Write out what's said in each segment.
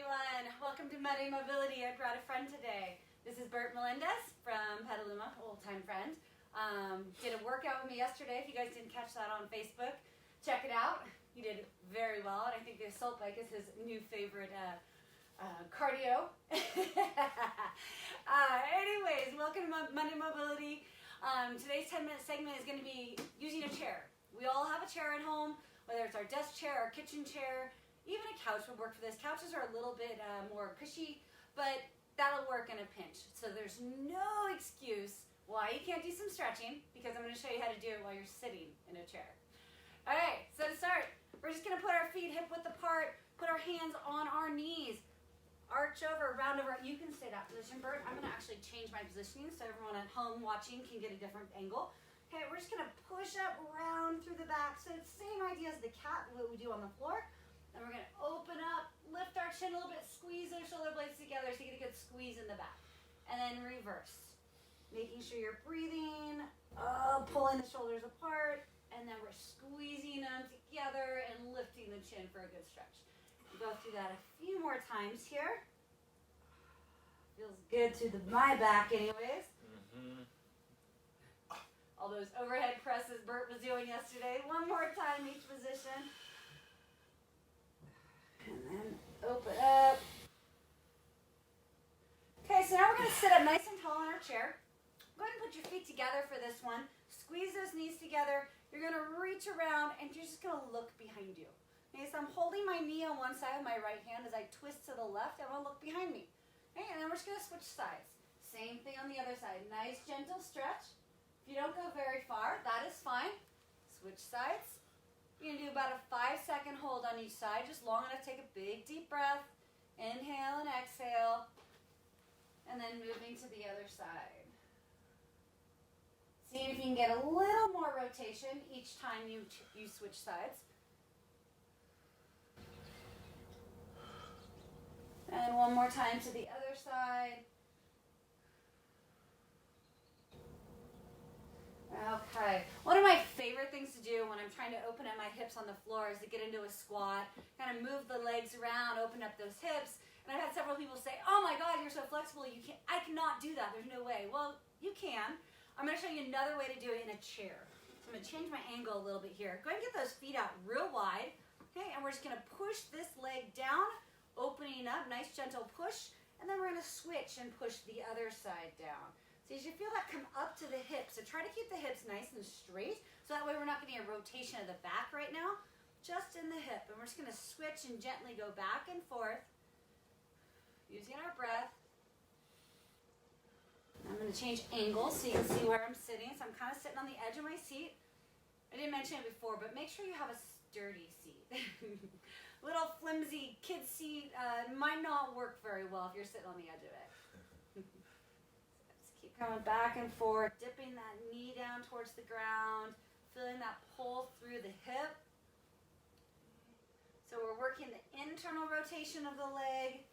everyone. Welcome to Monday Mobility. I brought a friend today. This is Bert Melendez from Petaluma, old-time friend. Did a workout with me yesterday. If you guys didn't catch that on Facebook, check it out. He did very well, and I think the assault bike is his new favorite cardio. Anyways, welcome to Monday Mobility. Today's 10-minute segment is going to be using a chair. We all have a chair at home, whether it's our desk chair, our kitchen chair, even a couch would work for this. Couches are a little bit more cushy, but that'll work in a pinch. So there's no excuse why you can't do some stretching, because I'm going to show you how to do it while you're sitting in a chair. All right, so to start, we're just going to put our feet hip width apart, put our hands on our knees, arch over, round over. You can stay that position, Bert. I'm going to actually change my positioning so everyone at home watching can get a different angle. Okay, we're just going to push up, round through the back. So it's the same idea as the cat, what we do on the floor. And we're going to open up, lift our chin a little bit, squeeze our shoulder blades together so you get a good squeeze in the back. And then reverse. Making sure you're breathing, pulling the shoulders apart, and then we're squeezing them together and lifting the chin for a good stretch. We'll go through that a few more times here. Feels good to my back anyways. All those overhead presses Bert was doing yesterday. One more time each position. And then open up. Okay, so now we're going to sit up nice and tall in our chair. Go ahead and put your feet together for this one. Squeeze those knees together. You're going to reach around and you're just going to look behind you. Okay, so I'm holding my knee on one side with my right hand as I twist to the left. I want to look behind me. Okay, and then we're just going to switch sides. Same thing on the other side. Nice, gentle stretch. If you don't go very far, that is fine. Switch sides. You're going to do about a 5-second hold on each side, just long enough to take a big deep breath. Inhale and exhale. And then moving to the other side. See if you can get a little more rotation each time you switch sides. And one more time to the other side. Okay, one of my favorite things to do when I'm trying to open up my hips on the floor is to get into a squat, kind of move the legs around, open up those hips. And I've had several people say, oh my God, you're so flexible, I cannot do that, there's no way. Well, you can. I'm going to show you another way to do it in a chair. So I'm going to change my angle a little bit here. Go ahead and get those feet out real wide. Okay, and we're just going to push this leg down, opening up, nice gentle push, and then we're going to switch and push the other side down. So as you feel that come up to the hips, so try to keep the hips nice and straight, so that way we're not getting a rotation of the back right now, just in the hip. And we're just going to switch and gently go back and forth, using our breath. I'm going to change angles so you can see where I'm sitting. So I'm kind of sitting on the edge of my seat. I didn't mention it before, but make sure you have a sturdy seat. Little flimsy kid seat might not work very well if you're sitting on the edge of it. Keep coming back and forth, dipping that knee down towards the ground, feeling that pull through the hip. So we're working the internal rotation of the leg,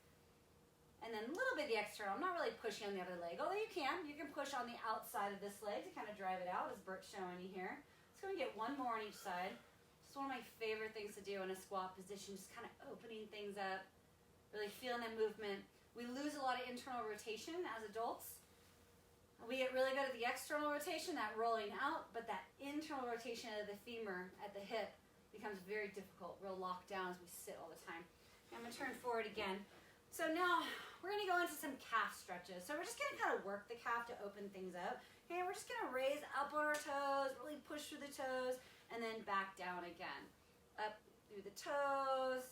and then a little bit the external. I'm not really pushing on the other leg, although you can push on the outside of this leg to kind of drive it out, as Bert's showing you here. Let's go and get one more on each side. It's one of my favorite things to do in a squat position, just kind of opening things up, really feeling that movement. We lose a lot of internal rotation as adults. We get really good at the external rotation, that rolling out, but that internal rotation of the femur at the hip becomes very difficult, real locked down as we sit all the time. I'm going to turn forward again. So now we're going to go into some calf stretches. So we're just going to kind of work the calf to open things up. Okay, we're just going to raise up on our toes, really push through the toes, and then back down again. Up through the toes,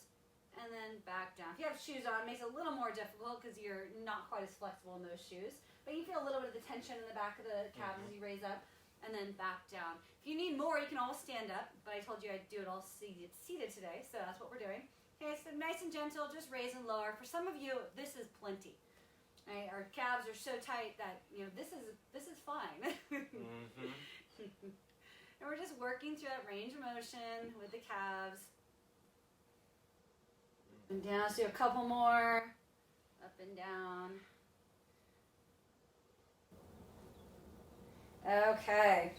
and then back down. If you have shoes on, it makes it a little more difficult because you're not quite as flexible in those shoes. But you feel a little bit of the tension in the back of the calf as you raise up, and then back down. If you need more, you can always stand up, but I told you I'd do it all seated today, so that's what we're doing. Okay, so nice and gentle, just raise and lower. For some of you, this is plenty. Right? Our calves are so tight that this is fine. And we're just working through that range of motion with the calves. And down, let's do a couple more. Up and down. Okay.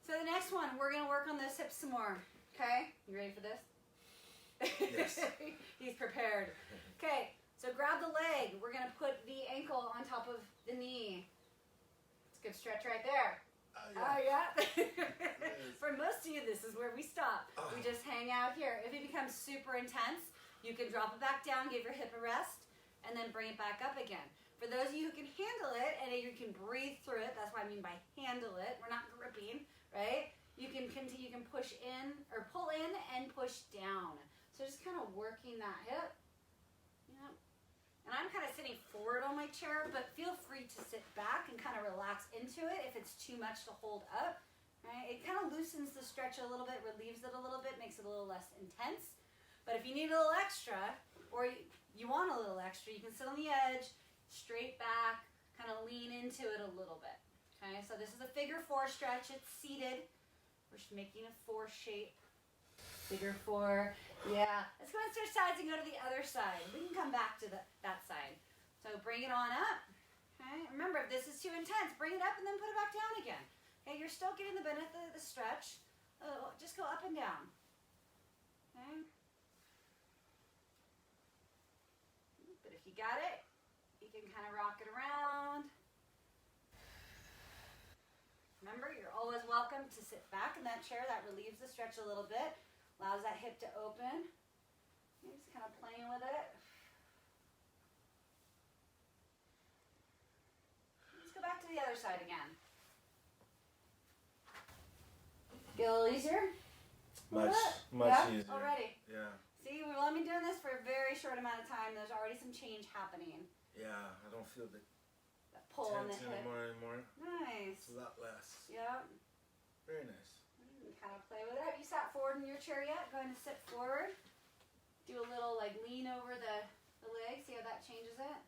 So the next one, we're going to work on those hips some more. Okay? You ready for this? Yes. He's prepared. Okay. So becomes super intense, you can drop it back down, give your hip a rest, and then bring it back up again. For those of you who can handle it and you can breathe through it, that's what I mean by handle it. We're not gripping, right? You can continue, you can push in or pull in and push down. So just kind of working that hip. Yep. And I'm kind of sitting forward on my chair, but feel free to sit back and kind of relax into it if it's too much to hold up. Right? It kind of loosens the stretch a little bit, relieves it a little bit, makes it a little less intense. But if you need a little extra, or you want a little extra, you can sit on the edge, straight back, kind of lean into it a little bit. Okay, so this is a figure 4 stretch. It's seated. We're just making a 4 shape. Figure 4. Yeah. Let's go and switch sides and go to the other side. We can come back to that side. So bring it on up. Okay. Remember, if this is too intense, bring it up and then put it back down again. Okay. You're still getting the benefit of the stretch. Just go up and down. Okay. But if you got it, you can kind of rock it around. Remember, you're always welcome to sit back in that chair. That relieves the stretch a little bit. Allows that hip to open. You're just kind of playing with it. Let's go back to the other side again. Get a little easier? Much easier. Already? Yeah. See, we've only been doing this for a very short amount of time. There's already some change happening. Yeah, I don't feel the Pull on the tense hip. anymore. Nice. It's a lot less. Yep. Very nice. You can kind of play with it. Have you sat forward in your chair yet? Go ahead and sit forward. Do a little like lean over the leg. See how that changes it?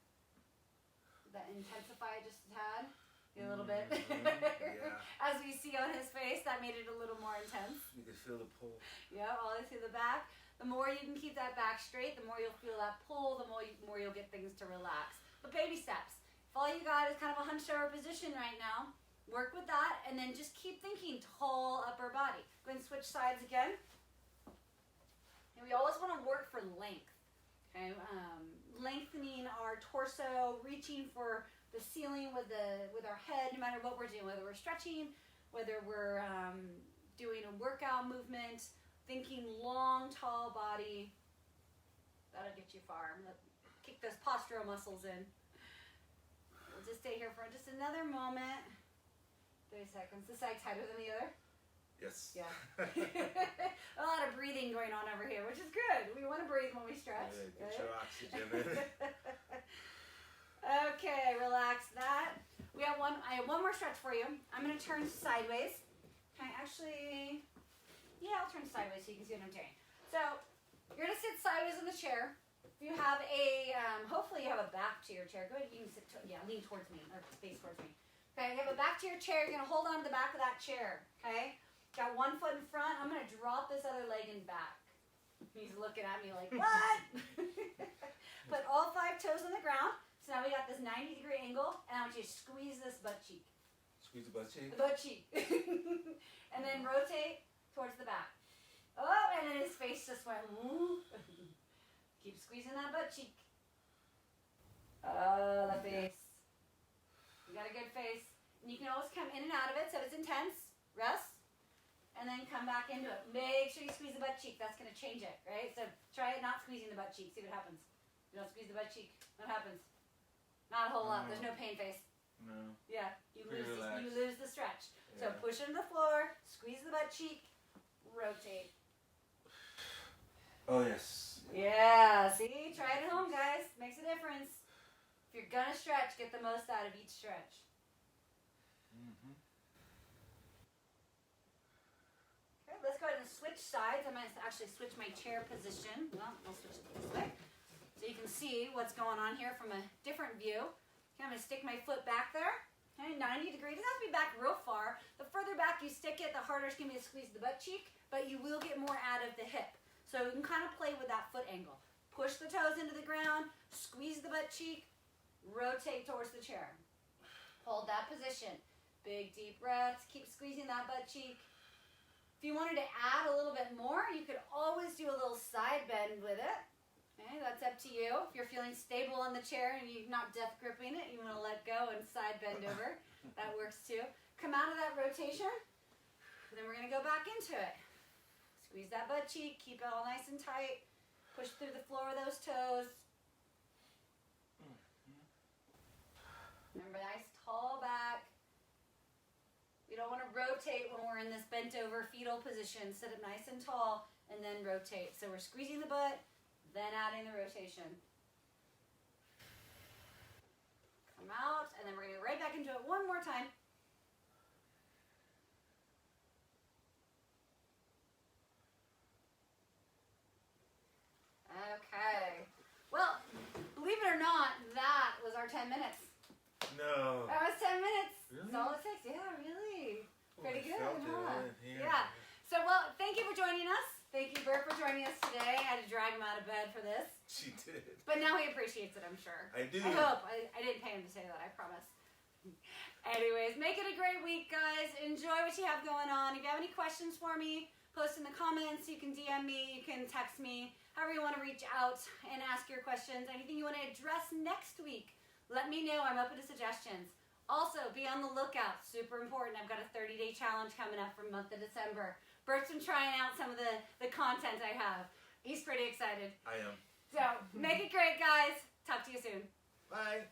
That intensify it just a tad. A little bit. Yeah. As we see on his face, that made it a little more intense. You can feel the pull. Yeah, all the way through the back. The more you can keep that back straight, the more you'll feel that pull, the more you'll get things to relax. But baby steps. If all you got is kind of a hunched over position right now, work with that, and then just keep thinking tall upper body. Go ahead and switch sides again. And we always want to work for length. Okay, lengthening our torso, reaching for the ceiling with our head, no matter what we're doing, whether we're stretching, whether we're doing a workout movement, thinking long, tall body. That'll get you far. Kick those postural muscles in. We'll just stay here for just another moment. 30 seconds. This side tighter than the other? Yes. Yeah. A lot of breathing going on over here, which is good. We want to breathe when we stretch. Yeah, get your oxygen in. Okay, relax that. I have one more stretch for you. I'm going to turn sideways. Okay, actually, yeah, I'll turn sideways so you can see what I'm doing. So, you're going to sit sideways in the chair. If you have hopefully you have a back to your chair. Go ahead, you can sit, lean towards me, or face towards me. Okay, you have a back to your chair. You're going to hold on to the back of that chair, okay? Got one foot in front. I'm going to drop this other leg in back. He's looking at me like, what? Put all 5 toes on the ground. So now we got this 90-degree angle, and I want you to squeeze this butt cheek. Squeeze the butt cheek? The butt cheek. And then rotate towards the back. Oh, and then his face just went, woo. Keep squeezing that butt cheek. Oh, the face. You got a good face. And you can always come in and out of it, so it's intense. Rest. And then come back into it. Make sure you squeeze the butt cheek. That's going to change it, right? So try it not squeezing the butt cheek. See what happens. You don't squeeze the butt cheek. What happens? Not a whole lot. There's no pain face. No. Yeah. You Pretty lose the stretch. So Yeah. push into the floor. Squeeze the butt cheek. Rotate. Oh, yes. Yeah. See? Try it at home, guys. Makes a difference. If you're going to stretch, get the most out of each stretch. Mm-hmm. Okay, let's go ahead and switch sides. I'm going to actually switch my chair position. Well, I'll switch it this way. So you can see what's going on here from a different view. Okay, I'm going to stick my foot back there. Okay, 90 degrees. It doesn't have to be back real far. The further back you stick it, the harder it's going to be to squeeze the butt cheek, but you will get more out of the hip. So you can kind of play with that foot angle. Push the toes into the ground, squeeze the butt cheek, rotate towards the chair. Hold that position. Big deep breaths. Keep squeezing that butt cheek. If you wanted to add a little bit more, you could always do a little side bend with it. Okay, that's up to you. If you're feeling stable on the chair and you're not death gripping it, you want to let go and side bend over. That works too. Come out of that rotation. Then we're going to go back into it. Squeeze that butt cheek. Keep it all nice and tight. Push through the floor of those toes. Remember, nice tall back. We don't want to rotate when we're in this bent over fetal position. Sit up nice and tall and then rotate. So we're squeezing the butt, then adding the rotation. Come out, and then we're going to go right back into it one more time. Okay. Well, believe it or not, that was our 10 minutes. No. That was 10 minutes. Really? That's all it takes. Yeah, really. Oh, Pretty I good, felt it, huh? yeah. So, well, thank you for joining us. Thank you, Bert, for joining us today. I had to drag him out of bed for this. She did. But now he appreciates it, I'm sure. I do. I hope. I didn't pay him to say that, I promise. Anyways, make it a great week, guys. Enjoy what you have going on. If you have any questions for me, post in the comments. You can DM me. You can text me. However you want to reach out and ask your questions. Anything you want to address next week, let me know. I'm open to suggestions. Also, be on the lookout. Super important. I've got a 30-day challenge coming up for the month of December. Bert's been trying out some of the content I have. He's pretty excited. I am. So, make it great, guys. Talk to you soon. Bye.